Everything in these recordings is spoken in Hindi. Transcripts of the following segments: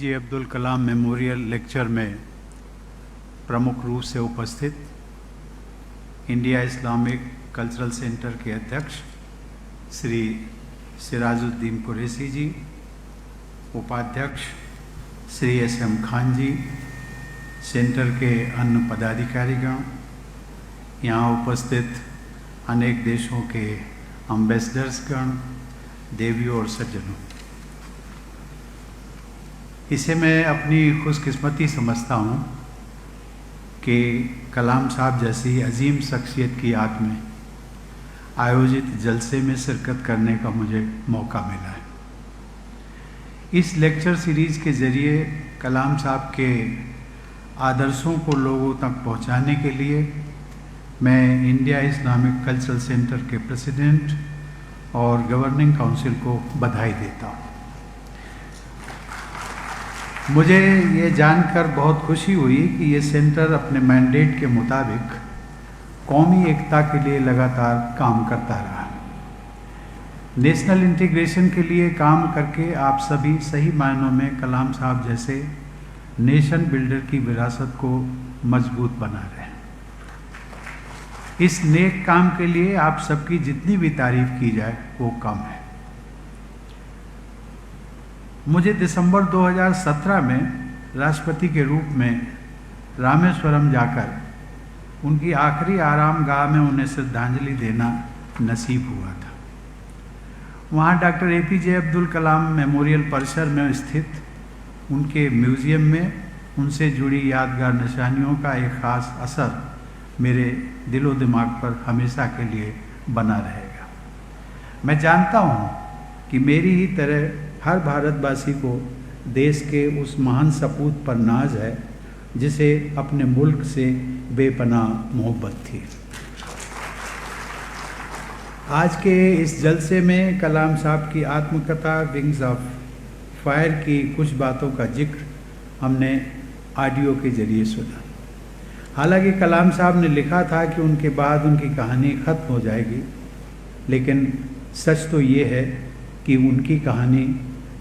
APJ Abdul Kalam memorial lecture में प्रमुख रूप से उपस्थित इंडिया इस्लामिक कल्चरल सेंटर के अध्यक्ष श्री सिराजुद्दीन कुरैशी जी, उपाध्यक्ष श्री SM खान जी, सेंटर के अन्य पदाधिकारीगण, यहाँ उपस्थित अनेक देशों के एम्बेसडर्सगण, देवियों और सज्जनों, इसे मैं अपनी खुशकिस्मती समझता हूँ कि कलाम साहब जैसी अजीम शख्सियत की याद में आयोजित जलसे में शिरकत करने का मुझे मौका मिला है। इस लेक्चर सीरीज़ के ज़रिए कलाम साहब के आदर्शों को लोगों तक पहुँचाने के लिए मैं इंडिया इस्लामिक कल्चरल सेंटर के प्रेसिडेंट और गवर्निंग काउंसिल को बधाई देता हूँ। मुझे ये जानकर बहुत खुशी हुई कि ये सेंटर अपने मैंडेट के मुताबिक कौमी एकता के लिए लगातार काम करता रहा। नेशनल इंटीग्रेशन के लिए काम करके आप सभी सही मायनों में कलाम साहब जैसे नेशन बिल्डर की विरासत को मजबूत बना रहे हैं। इस नेक काम के लिए आप सबकी जितनी भी तारीफ की जाए वो कम है। मुझे दिसंबर 2017 में राष्ट्रपति के रूप में रामेश्वरम जाकर उनकी आखिरी आराम गाह में उन्हें श्रद्धांजलि देना नसीब हुआ था। वहाँ doctor APJ Abdul Kalam memorial परिसर में स्थित उनके म्यूज़ियम में उनसे जुड़ी यादगार निशानियों का एक ख़ास असर मेरे दिलो दिमाग पर हमेशा के लिए बना रहेगा। मैं जानता हूँ कि मेरी ही तरह हर भारतवासी को देश के उस महान सपूत पर नाज है जिसे अपने मुल्क से बेपनाह मोहब्बत थी। आज के इस जलसे में कलाम साहब की आत्मकथा विंग्स ऑफ फायर की कुछ बातों का जिक्र हमने ऑडियो के जरिए सुना। हालांकि कलाम साहब ने लिखा था कि उनके बाद उनकी कहानी ख़त्म हो जाएगी, लेकिन सच तो ये है कि उनकी कहानी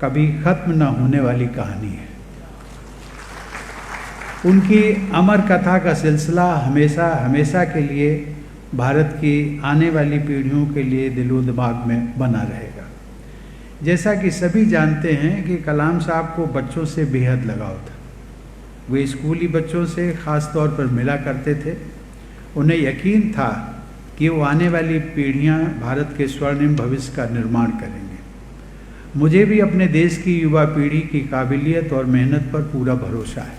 कभी ख़त्म न होने वाली कहानी है। उनकी अमर कथा का सिलसिला हमेशा हमेशा के लिए भारत की आने वाली पीढ़ियों के लिए दिलो दिमाग में बना रहेगा। जैसा कि सभी जानते हैं कि कलाम साहब को बच्चों से बेहद लगाव था। वे स्कूली बच्चों से ख़ास तौर पर मिला करते थे। उन्हें यकीन था कि वो आने वाली पीढ़ियां भारत के स्वर्णिम भविष्य का निर्माण करेंगे। मुझे भी अपने देश की युवा पीढ़ी की काबिलियत और मेहनत पर पूरा भरोसा है।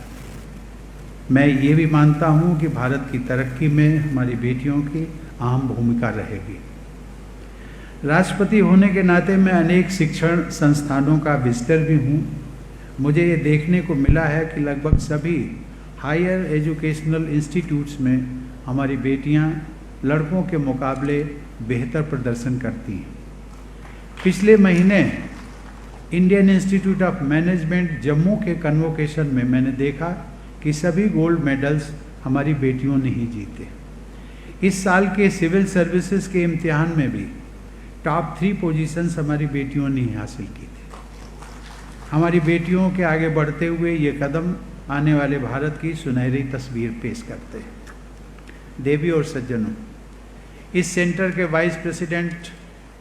मैं ये भी मानता हूँ कि भारत की तरक्की में हमारी बेटियों की अहम भूमिका रहेगी। राष्ट्रपति होने के नाते मैं अनेक शिक्षण संस्थानों का विजिटर भी हूँ। मुझे ये देखने को मिला है कि लगभग सभी हायर एजुकेशनल इंस्टीट्यूट्स में हमारी बेटियाँ लड़कों के मुकाबले बेहतर प्रदर्शन करती हैं। पिछले महीने Indian institute of management Jammu के कन्वोकेशन में मैंने देखा कि सभी गोल्ड मेडल्स हमारी बेटियों ने ही जीते। इस साल के सिविल सर्विसेज के इम्तिहान में भी टॉप 3 पोजीशंस हमारी बेटियों ने ही हासिल की थी। हमारी बेटियों के आगे बढ़ते हुए ये कदम आने वाले भारत की सुनहरी तस्वीर पेश करते हैं। देवी और सज्जनों, इस सेंटर के वाइस प्रेसिडेंट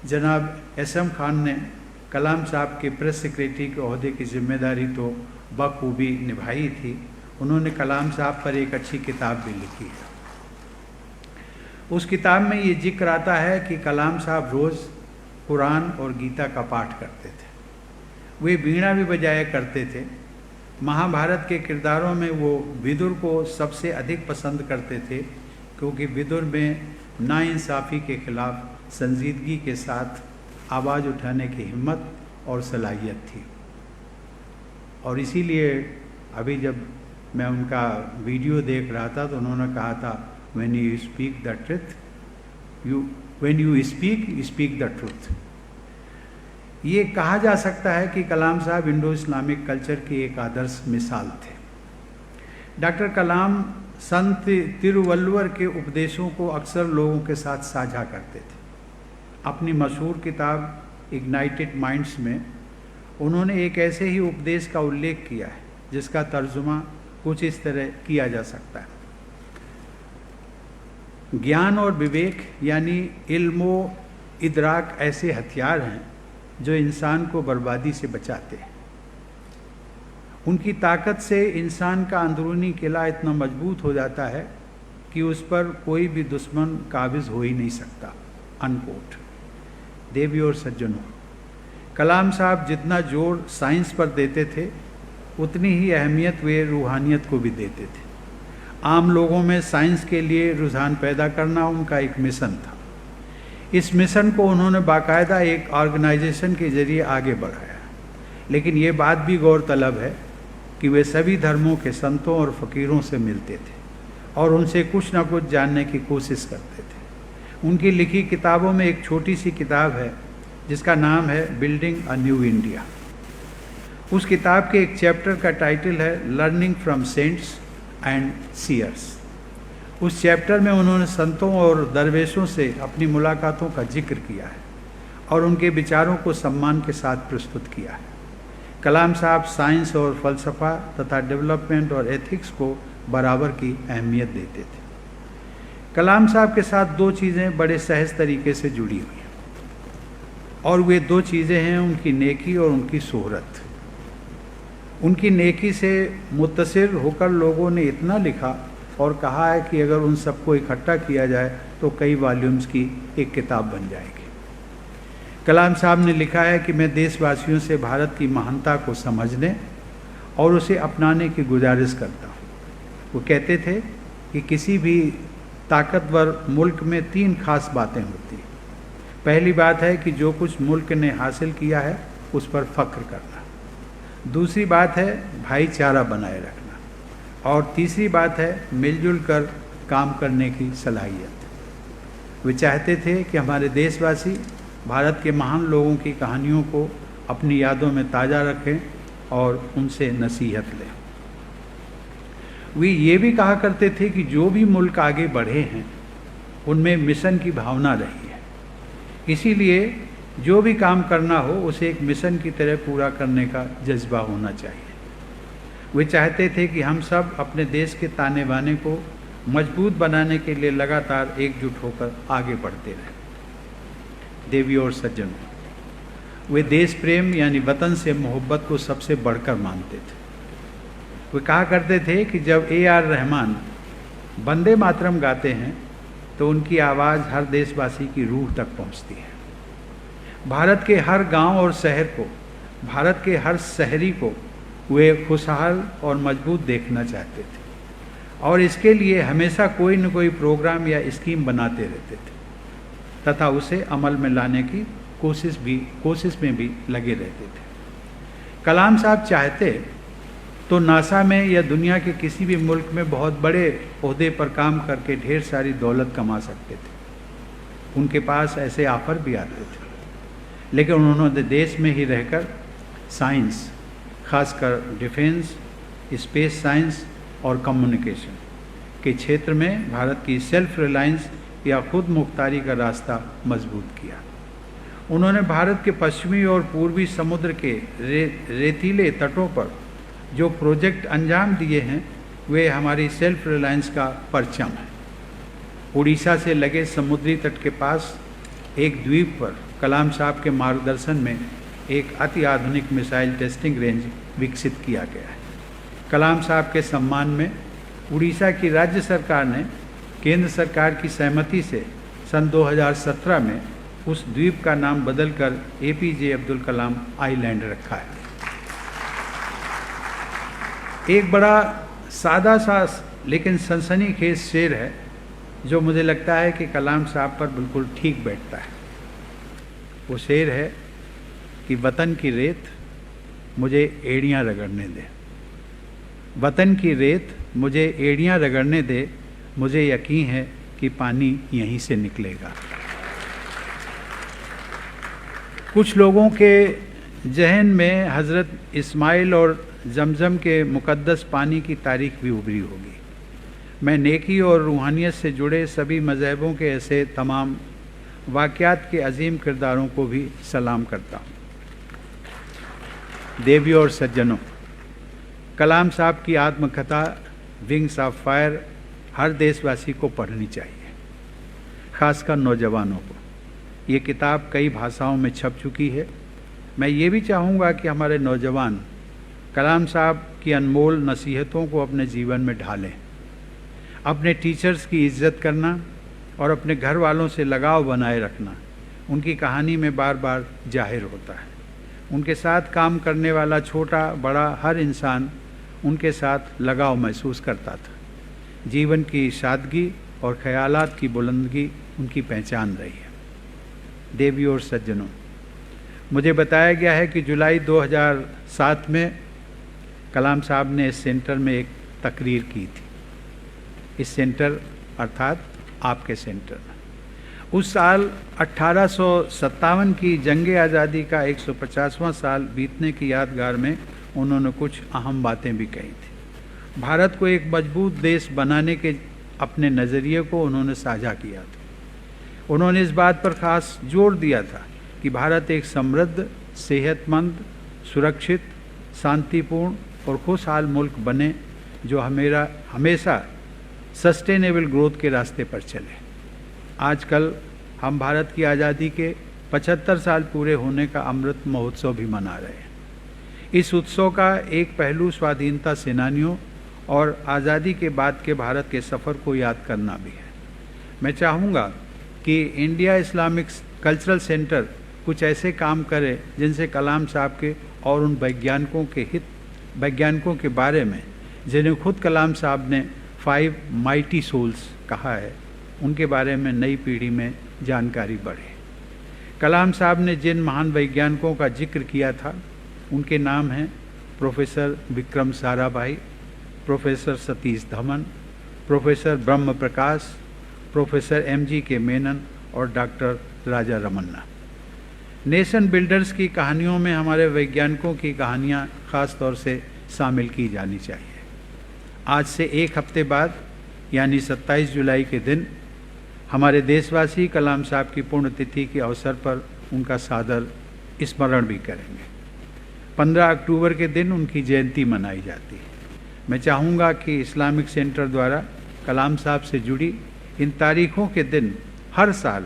जनाब SM खान ने कलाम साहब के प्रेस सेक्रेटरी के ओहदे की जिम्मेदारी तो बखूबी निभाई थी। उन्होंने कलाम साहब पर एक अच्छी किताब भी लिखी है। उस किताब में ये जिक्र आता है कि कलाम साहब रोज़ कुरान और गीता का पाठ करते थे। वे वीणा भी बजाया करते थे। महाभारत के किरदारों में वो विदुर को सबसे अधिक पसंद करते थे, क्योंकि विदुर में नाइंसाफ़ी के खिलाफ संजीदगी के साथ आवाज़ उठाने की हिम्मत और सलाहियत थी। और इसीलिए अभी जब मैं उनका वीडियो देख रहा था तो उन्होंने कहा था, when you speak the truth. ये कहा जा सकता है कि कलाम साहब इंडो इस्लामिक कल्चर की एक आदर्श मिसाल थे। डॉक्टर कलाम संत तिरुवल्लुवर के उपदेशों को अक्सर लोगों के साथ साझा करते थे। अपनी मशहूर किताब इग्नाइटेड माइंड्स में उन्होंने एक ऐसे ही उपदेश का उल्लेख किया है जिसका तर्जुमा कुछ इस तरह किया जा सकता है। ज्ञान और विवेक यानी इल्म इदराक ऐसे हथियार हैं जो इंसान को बर्बादी से बचाते हैं। उनकी ताकत से इंसान का अंदरूनी किला इतना मजबूत हो जाता है कि उस पर कोई भी दुश्मन काबिज हो ही नहीं सकता। अनकोट। देवी और सज्जनों, कलाम साहब जितना जोर साइंस पर देते थे उतनी ही अहमियत वे रूहानियत को भी देते थे। आम लोगों में साइंस के लिए रुझान पैदा करना उनका एक मिशन था। इस मिशन को उन्होंने बाकायदा एक ऑर्गेनाइजेशन के जरिए आगे बढ़ाया। लेकिन ये बात भी गौरतलब है कि वे सभी धर्मों के संतों और फ़कीरों से मिलते थे और उनसे कुछ ना कुछ जानने की कोशिश करते थे। उनकी लिखी किताबों में एक छोटी सी किताब है जिसका नाम है बिल्डिंग अ न्यू इंडिया। उस किताब के एक चैप्टर का टाइटल है learning from saints and seers. उस चैप्टर में उन्होंने संतों और दरवेशों से अपनी मुलाकातों का जिक्र किया है और उनके विचारों को सम्मान के साथ प्रस्तुत किया है। कलाम साहब साइंस और फ़लसफ़ा तथा डेवलपमेंट और एथिक्स को बराबर की अहमियत देते थे। कलाम साहब के साथ दो चीज़ें बड़े सहज तरीके से जुड़ी हुई हैं और वे दो चीज़ें हैं उनकी नेकी और उनकी शोहरत। उनकी नेकी से मुत्तसिर होकर लोगों ने इतना लिखा और कहा है कि अगर उन सबको इकट्ठा किया जाए तो कई वॉल्यूम्स की एक किताब बन जाएगी। कलाम साहब ने लिखा है कि मैं देशवासियों से भारत की महानता को समझने और उसे अपनाने की गुजारिश करता हूँ। वो कहते थे कि किसी भी ताकतवर मुल्क में तीन खास बातें होती हैं। पहली बात है कि जो कुछ मुल्क ने हासिल किया है उस पर फ़ख्र करना। दूसरी बात है भाईचारा बनाए रखना और तीसरी बात है मिलजुल कर काम करने की सलाहियत। वे चाहते थे कि हमारे देशवासी भारत के महान लोगों की कहानियों को अपनी यादों में ताज़ा रखें और उनसे नसीहत लें। वे ये भी कहा करते थे कि जो भी मुल्क आगे बढ़े हैं उनमें मिशन की भावना रही है, इसीलिए जो भी काम करना हो उसे एक मिशन की तरह पूरा करने का जज्बा होना चाहिए। वे चाहते थे कि हम सब अपने देश के ताने बाने को मजबूत बनाने के लिए लगातार एकजुट होकर आगे बढ़ते रहें। देवी और सज्जनों, वे देश प्रेम यानी वतन से मोहब्बत को सबसे बढ़कर मानते थे। वे कहा करते थे कि जब A.R. रहमान वंदे मातरम गाते हैं तो उनकी आवाज़ हर देशवासी की रूह तक पहुंचती है। भारत के हर गांव और शहर को, भारत के हर शहरी को वे खुशहाल और मजबूत देखना चाहते थे और इसके लिए हमेशा कोई न कोई प्रोग्राम या स्कीम बनाते रहते थे तथा उसे अमल में लाने की कोशिश में भी लगे रहते थे। कलाम साहब चाहते तो नासा में या दुनिया के किसी भी मुल्क में बहुत बड़े ओहदे पर काम करके ढेर सारी दौलत कमा सकते थे। उनके पास ऐसे ऑफर भी आते थे, लेकिन उन्होंने देश में ही रहकर साइंस, खासकर डिफेंस, स्पेस साइंस और कम्युनिकेशन के क्षेत्र में भारत की सेल्फ रिलायंस या खुद मुख्तारी का रास्ता मजबूत किया। उन्होंने भारत के पश्चिमी और पूर्वी समुद्र के रेतीले तटों पर जो प्रोजेक्ट अंजाम दिए हैं वे हमारी सेल्फ रिलायंस का परचम है। उड़ीसा से लगे समुद्री तट के पास एक द्वीप पर कलाम साहब के मार्गदर्शन में एक अति आधुनिक मिसाइल टेस्टिंग रेंज विकसित किया गया है। कलाम साहब के सम्मान में उड़ीसा की राज्य सरकार ने केंद्र सरकार की सहमति से सन 2017 में उस द्वीप का नाम बदलकर APJ अब्दुल कलाम आइलैंड रखा है। एक बड़ा सादा सा लेकिन सनसनीखेज शेर है जो मुझे लगता है कि कलाम साहब पर बिल्कुल ठीक बैठता है। वो शेर है कि वतन की रेत मुझे एड़ियाँ रगड़ने दे, वतन की रेत मुझे एड़ियाँ रगड़ने दे, मुझे यकीन है कि पानी यहीं से निकलेगा। कुछ लोगों के जहन में हज़रत इस्माइल और जमजम के मुक़द्दस पानी की तारीख भी उभरी होगी। मैं नेकी और रूहानियत से जुड़े सभी मज़हबों के ऐसे तमाम वाक़यात के अजीम किरदारों को भी सलाम करता हूँ। देवियों और सज्जनों, कलाम साहब की आत्मकथा विंग्स ऑफ फायर हर देशवासी को पढ़नी चाहिए, खासकर नौजवानों को। ये किताब कई भाषाओं में छप चुकी है। मैं ये भी चाहूँगा कि हमारे नौजवान कलाम साहब की अनमोल नसीहतों को अपने जीवन में ढालें। अपने टीचर्स की इज्जत करना और अपने घर वालों से लगाव बनाए रखना उनकी कहानी में बार बार जाहिर होता है। उनके साथ काम करने वाला छोटा बड़ा हर इंसान उनके साथ लगाव महसूस करता था। जीवन की सादगी और ख्यालात की बुलंदगी उनकी पहचान रही है। देवियों और सज्जनों, मुझे बताया गया है कि जुलाई 2007 में कलाम साहब ने इस सेंटर में एक तकरीर की थी। इस सेंटर अर्थात आपके सेंटर में उस साल 1857 की जंग आज़ादी का 150वां साल बीतने की यादगार में उन्होंने कुछ अहम बातें भी कही थी। भारत को एक मजबूत देश बनाने के अपने नज़रिए को उन्होंने साझा किया था। उन्होंने इस बात पर खास जोर दिया था कि भारत एक समृद्ध, सेहतमंद, सुरक्षित, शांतिपूर्ण और खुशहाल मुल्क बने जो हमेशा सस्टेनेबल ग्रोथ के रास्ते पर चले। आजकल हम भारत की आज़ादी के 75 साल पूरे होने का अमृत महोत्सव भी मना रहे हैं। इस उत्सव का एक पहलू स्वाधीनता सेनानियों और आज़ादी के बाद के भारत के सफ़र को याद करना भी है। मैं चाहूँगा कि इंडिया इस्लामिक कल्चरल सेंटर कुछ ऐसे काम करे जिनसे कलाम साहब के और उन वैज्ञानिकों के बारे में जिन्हें खुद कलाम साहब ने 5 माइटी सोल्स कहा है, उनके बारे में नई पीढ़ी में जानकारी बढ़े। कलाम साहब ने जिन महान वैज्ञानिकों का जिक्र किया था उनके नाम हैं professor Vikram Sarabhai, professor Satish Dhawan, professor ब्रह्म प्रकाश, प्रोफेसर MGK मेनन और doctor Raja Ramanna. Nation builders की कहानियों में हमारे वैज्ञानिकों की कहानियाँ ख़ास तौर से शामिल की जानी चाहिए। आज से एक हफ्ते बाद यानी 27 जुलाई के दिन हमारे देशवासी कलाम साहब की पुण्यतिथि के अवसर पर उनका सादर स्मरण भी करेंगे। 15 अक्टूबर के दिन उनकी जयंती मनाई जाती है। मैं चाहूँगा कि इस्लामिक सेंटर द्वारा कलाम साहब से जुड़ी इन तारीखों के दिन हर साल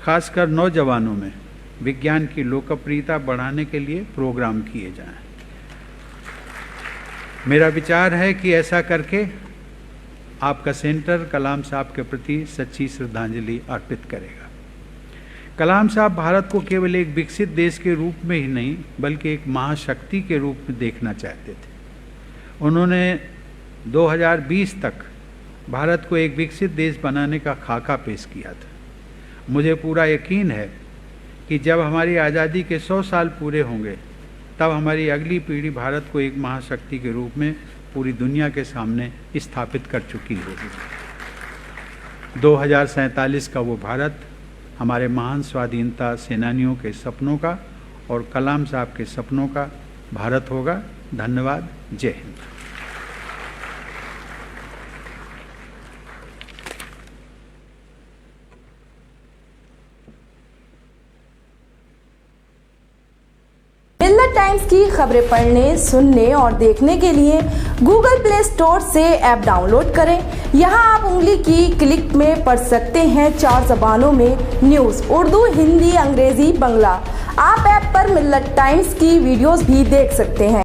खासकर नौजवानों में विज्ञान की लोकप्रियता बढ़ाने के लिए प्रोग्राम किए जाएं। मेरा विचार है कि ऐसा करके आपका सेंटर कलाम साहब के प्रति सच्ची श्रद्धांजलि अर्पित करेगा। कलाम साहब भारत को केवल एक विकसित देश के रूप में ही नहीं बल्कि एक महाशक्ति के रूप में देखना चाहते थे। उन्होंने 2020 तक भारत को एक विकसित देश बनाने का खाका पेश किया था। मुझे पूरा यकीन है कि जब हमारी आज़ादी के 100 साल पूरे होंगे तब हमारी अगली पीढ़ी भारत को एक महाशक्ति के रूप में पूरी दुनिया के सामने स्थापित कर चुकी होगी। 2047 का वो भारत हमारे महान स्वाधीनता सेनानियों के सपनों का और कलाम साहब के सपनों का भारत होगा। धन्यवाद। जय हिंद। मिल्लत टाइम्स की खबरें पढ़ने, सुनने और देखने के लिए गूगल प्ले स्टोर से ऐप डाउनलोड करें। यहां आप उंगली की क्लिक में पढ़ सकते हैं 4 ज़बानों में न्यूज़, उर्दू, हिंदी, अंग्रेजी, बंगला। आप ऐप पर मिल्लत टाइम्स की वीडियोस भी देख सकते हैं।